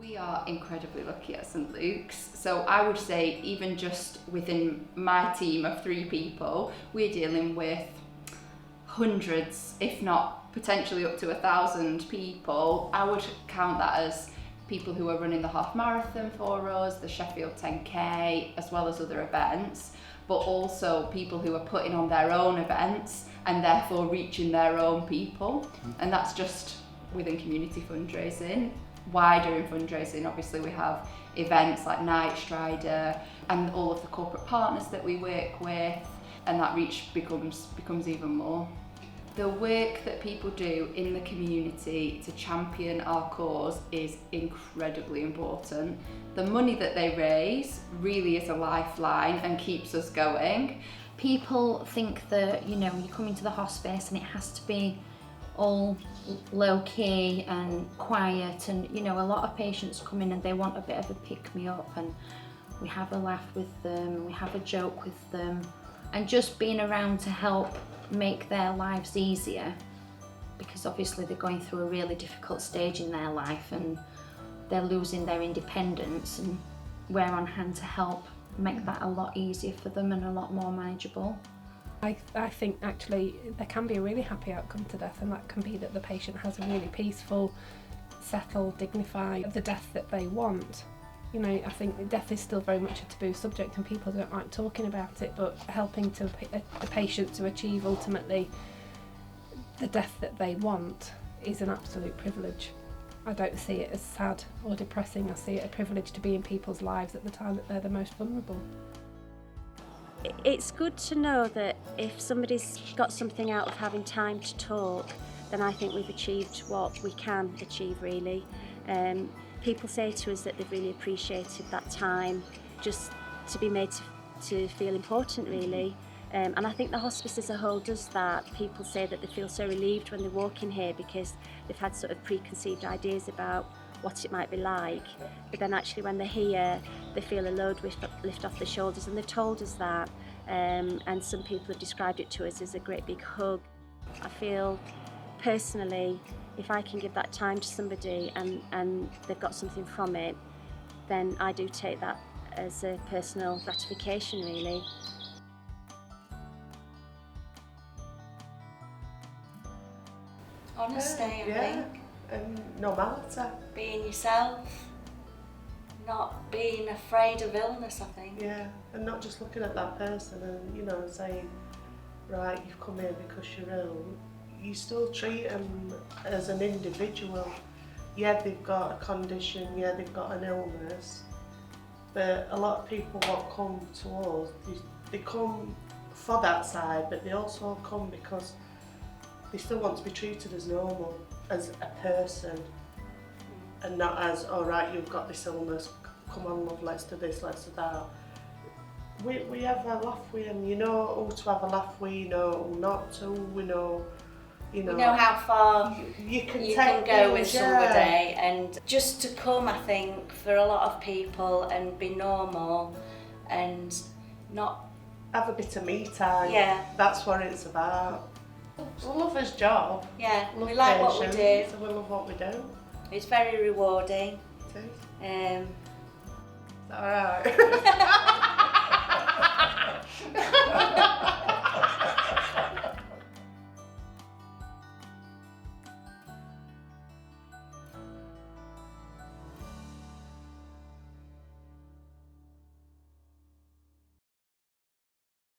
We are incredibly lucky at St Luke's, so I would say even just within my team of 3 people, we're dealing with hundreds, if not potentially up to 1,000 people. I would count that as people who are running the half marathon for us, the Sheffield 10K, as well as other events, but also people who are putting on their own events and therefore reaching their own people. And that's just within community fundraising. Wider in fundraising, obviously we have events like Night Strider and all of the corporate partners that we work with, and that reach becomes even more. The work that people do in the community to champion our cause is incredibly important. The money that they raise really is a lifeline and keeps us going. People think that, you come into the hospice and it has to be all low-key and quiet, and a lot of patients come in and they want a bit of a pick-me-up, and we have a laugh with them, we have a joke with them, and just being around to help make their lives easier, because obviously they're going through a really difficult stage in their life and they're losing their independence, and we're on hand to help make that a lot easier for them and a lot more manageable. I think actually there can be a really happy outcome to death, and that can be that the patient has a really peaceful, settled, dignified, the death that they want. I think death is still very much a taboo subject and people don't like talking about it, but helping the patient to achieve ultimately the death that they want is an absolute privilege. I don't see it as sad or depressing, I see it a privilege to be in people's lives at the time that they're the most vulnerable. It's good to know that if somebody's got something out of having time to talk, then I think we've achieved what we can achieve, really. People say to us that they've really appreciated that time just to be made to feel important, really. And I think the hospice as a whole does that. People say that they feel so relieved when they walk in here because they've had sort of preconceived ideas about what it might be like, but then actually when they're here they feel a load lift off their shoulders, and they've told us that, and some people have described it to us as a great big hug. I feel personally, if I can give that time to somebody and they've got something from it, then I do take that as a personal gratification, really. Honesty, I think. And normality. Being yourself, not being afraid of illness, I think. Yeah, and not just looking at that person and, saying, right, you've come here because you're ill. You still treat them as an individual. Yeah, they've got a condition, yeah, they've got an illness, but a lot of people what come to us, they come for that side, but they also come because they still want to be treated as normal, as a person, and not as, all right, you've got this illness, come on love, let's do this, let's do that. We have a laugh with them, you know who to have a laugh with, you know who not to, we know how far you can go with somebody, and just to come, I think, for a lot of people and be normal and not have a bit of me time. Yeah, that's what it's about. We love his job. Yeah, love we like what we do. So we love what we do. It's very rewarding. It is. All right.